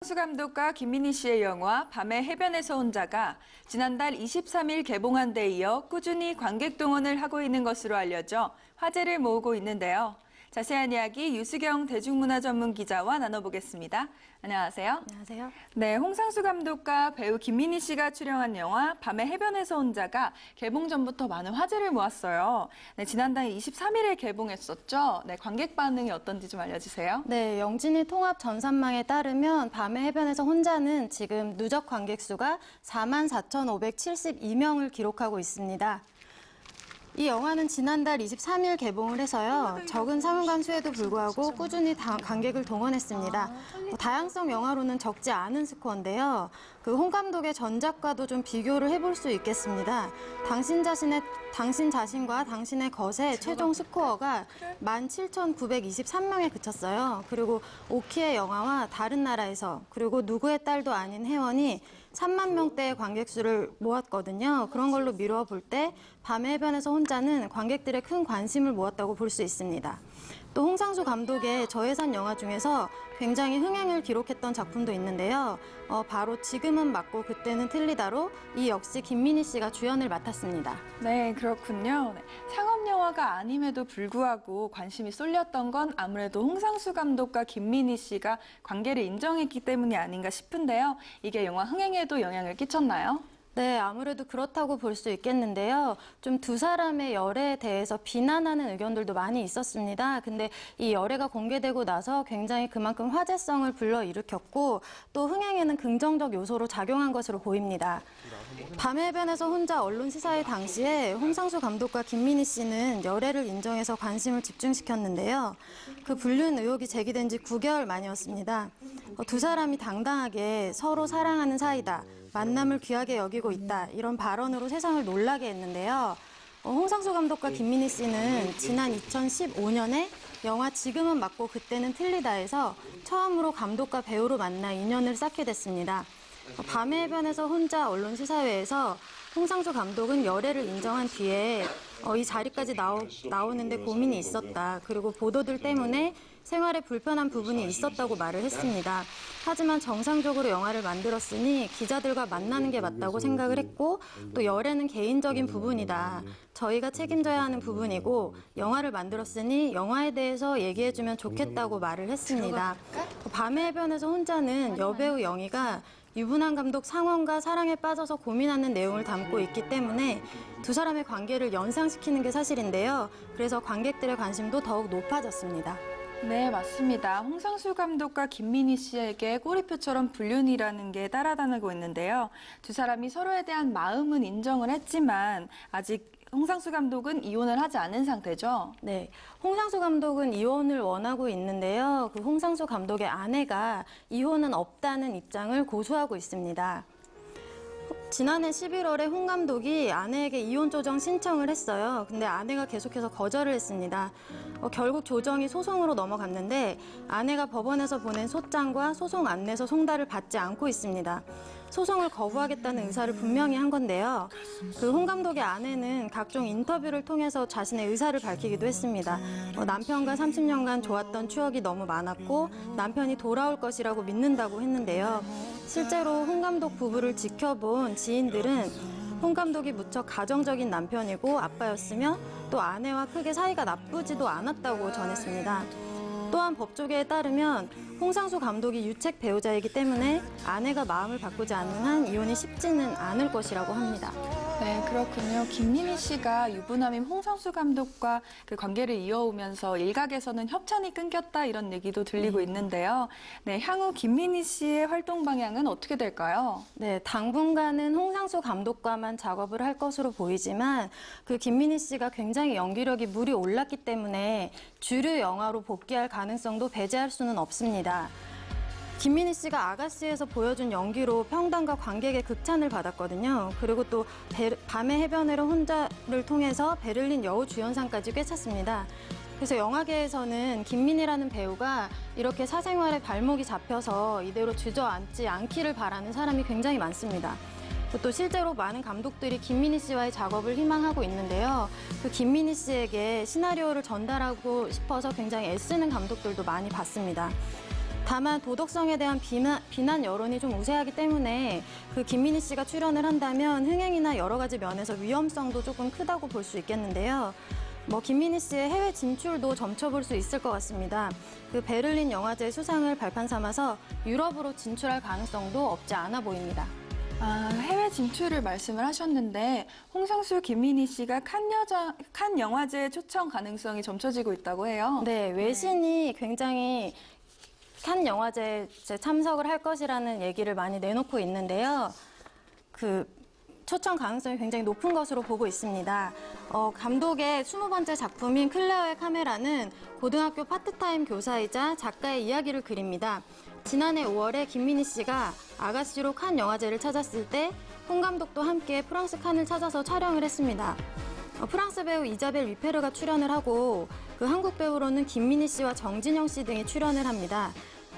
수 감독과 김민희 씨의 영화 밤의 해변에서 혼자가 지난달 23일 개봉한 데 이어 꾸준히 관객 동원을 하고 있는 것으로 알려져 화제를 모으고 있는데요. 자세한 이야기 유수경 대중문화 전문 기자와 나눠보겠습니다. 안녕하세요. 안녕하세요. 네, 홍상수 감독과 배우 김민희 씨가 출연한 영화 밤의 해변에서 혼자가 개봉 전부터 많은 화제를 모았어요. 네, 지난달 23일에 개봉했었죠. 네, 관객 반응이 어떤지 좀 알려주세요. 네, 영진이 통합 전산망에 따르면 밤의 해변에서 혼자는 지금 누적 관객 수가 44,572명을 기록하고 있습니다. 이 영화는 지난달 23일 개봉을 해서요. 적은 상영관 수에도 불구하고 꾸준히 관객을 동원했습니다. 다양성 영화로는 적지 않은 스코어인데요. 홍 감독의 전작과도 좀 비교를 해볼 수 있겠습니다. 당신 자신과 당신의 것의 최종 스코어가 17,923명에 그쳤어요. 그리고 오키의 영화와 다른 나라에서 그리고 누구의 딸도 아닌 혜원이 3만 명대의 관객 수를 모았거든요. 그런 걸로 미루어 볼 때 밤의 해변에서 혼자는 관객들의 큰 관심을 모았다고 볼 수 있습니다. 또 홍상수 감독의 저예산 영화 중에서 굉장히 흥행을 기록했던 작품도 있는데요. 바로 지금은 맞고 그때는 틀리다로 이 역시 김민희 씨가 주연을 맡았습니다. 네, 그렇군요. 네, 상업 영화가 아님에도 불구하고 관심이 쏠렸던 건 아무래도 홍상수 감독과 김민희 씨가 관계를 인정했기 때문이 아닌가 싶은데요. 이게 영화 흥행에도 영향을 끼쳤나요? 네, 아무래도 그렇다고 볼 수 있겠는데요. 좀 두 사람의 열애에 대해서 비난하는 의견들도 많이 있었습니다. 근데 이 열애가 공개되고 나서 굉장히 그만큼 화제성을 불러일으켰고 또 흥행에는 긍정적 요소로 작용한 것으로 보입니다. 밤의 해변에서 혼자 언론 시사회 당시에 홍상수 감독과 김민희 씨는 열애를 인정해서 관심을 집중시켰는데요. 그 불륜 의혹이 제기된 지 9개월 만이었습니다. 두 사람이 당당하게 서로 사랑하는 사이다. 만남을 귀하게 여기고 있다. 이런 발언으로 세상을 놀라게 했는데요. 홍상수 감독과 김민희 씨는 지난 2015년에 영화 지금은 맞고 그때는 틀리다에서 처음으로 감독과 배우로 만나 인연을 쌓게 됐습니다. 밤의 해변에서 혼자 언론 시사회에서 홍상수 감독은 열애를 인정한 뒤에 이 자리까지 나오는데 고민이 있었다. 그리고 보도들 때문에 생활에 불편한 부분이 있었다고 말을 했습니다. 하지만 정상적으로 영화를 만들었으니 기자들과 만나는 게 맞다고 생각을 했고 또 열애는 개인적인 부분이다. 저희가 책임져야 하는 부분이고 영화를 만들었으니 영화에 대해서 얘기해주면 좋겠다고 말을 했습니다. 밤의 해변에서 혼자는 여배우 영희가 유분한 감독 상원과 사랑에 빠져서 고민하는 내용을 담고 있기 때문에 두 사람의 관계를 연상시키는 게 사실인데요. 그래서 관객들의 관심도 더욱 높아졌습니다. 네, 맞습니다. 홍상수 감독과 김민희 씨에게 꼬리표처럼 불륜이라는 게 따라다니고 있는데요. 두 사람이 서로에 대한 마음은 인정을 했지만 아직 홍상수 감독은 이혼을 하지 않은 상태죠? 네, 홍상수 감독은 이혼을 원하고 있는데요. 홍상수 감독의 아내가 이혼은 없다는 입장을 고수하고 있습니다. 지난해 11월에 홍 감독이 아내에게 이혼 조정 신청을 했어요. 근데 아내가 계속해서 거절을 했습니다. 결국 조정이 소송으로 넘어갔는데 아내가 법원에서 보낸 소장과 소송 안내서 송달을 받지 않고 있습니다. 소송을 거부하겠다는 의사를 분명히 한 건데요. 홍 감독의 아내는 각종 인터뷰를 통해서 자신의 의사를 밝히기도 했습니다. 남편과 30년간 좋았던 추억이 너무 많았고 남편이 돌아올 것이라고 믿는다고 했는데요. 실제로 홍 감독 부부를 지켜본 지인들은 홍 감독이 무척 가정적인 남편이고 아빠였으며 또 아내와 크게 사이가 나쁘지도 않았다고 전했습니다. 또한 법조계에 따르면 홍상수 감독이 유책 배우자이기 때문에 아내가 마음을 바꾸지 않는 한 이혼이 쉽지는 않을 것이라고 합니다. 네, 그렇군요. 김민희 씨가 유부남인 홍상수 감독과 그 관계를 이어오면서 일각에서는 협찬이 끊겼다 이런 얘기도 들리고 있는데요. 네, 향후 김민희 씨의 활동 방향은 어떻게 될까요? 네, 당분간은 홍상수 감독과만 작업을 할 것으로 보이지만 김민희 씨가 굉장히 연기력이 물이 올랐기 때문에 주류 영화로 복귀할 가능성도 배제할 수는 없습니다. 김민희 씨가 아가씨에서 보여준 연기로 평단과 관객의 극찬을 받았거든요. 그리고 또 밤의 해변으로 혼자를 통해서 베를린 여우주연상까지 꿰찼습니다. 그래서 영화계에서는 김민희라는 배우가 이렇게 사생활에 발목이 잡혀서 이대로 주저앉지 않기를 바라는 사람이 굉장히 많습니다. 또 실제로 많은 감독들이 김민희 씨와의 작업을 희망하고 있는데요. 김민희 씨에게 시나리오를 전달하고 싶어서 굉장히 애쓰는 감독들도 많이 봤습니다. 다만 도덕성에 대한 비난 여론이 좀 우세하기 때문에 그 김민희 씨가 출연을 한다면 흥행이나 여러 가지 면에서 위험성도 조금 크다고 볼 수 있겠는데요. 김민희 씨의 해외 진출도 점쳐볼 수 있을 것 같습니다. 그 베를린 영화제 수상을 발판 삼아서 유럽으로 진출할 가능성도 없지 않아 보입니다. 해외 진출을 말씀을 하셨는데 홍상수, 김민희 씨가 칸 영화제 초청 가능성이 점쳐지고 있다고 해요. 네, 외신이 굉장히 칸 영화제에 참석을 할 것이라는 얘기를 많이 내놓고 있는데요. 그 초청 가능성이 굉장히 높은 것으로 보고 있습니다. 감독의 20번째 작품인 클레어의 카메라는 고등학교 파트타임 교사이자 작가의 이야기를 그립니다. 지난해 5월에 김민희 씨가 아가씨로 칸 영화제를 찾았을 때 홍 감독도 함께 프랑스 칸을 찾아서 촬영을 했습니다. 프랑스 배우 이자벨 위페르가 출연을 하고 그 한국 배우로는 김민희 씨와 정진영 씨 등이 출연을 합니다.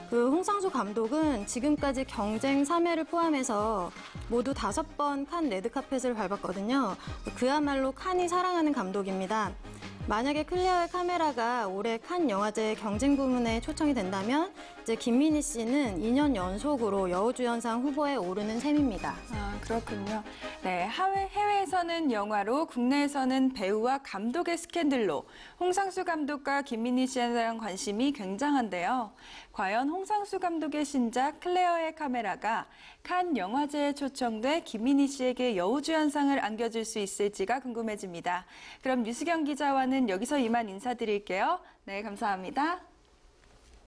그 홍상수 감독은 지금까지 경쟁 3회를 포함해서 모두 5번 칸 레드카펫을 밟았거든요. 그야말로 칸이 사랑하는 감독입니다. 만약에 클레어의 카메라가 올해 칸 영화제 경쟁 부문에 초청이 된다면 이제 김민희 씨는 2년 연속으로 여우주연상 후보에 오르는 셈입니다. 그렇군요. 네, 해외에서는 영화로, 국내에서는 배우와 감독의 스캔들로 홍상수 감독과 김민희 씨에 대한 관심이 굉장한데요. 과연 홍상수 감독의 신작 클레어의 카메라가 칸 영화제에 초청돼 김민희 씨에게 여우주연상을 안겨줄 수 있을지가 궁금해집니다. 그럼 유수경 기자와는 여기서 이만 인사드릴게요. 네, 감사합니다.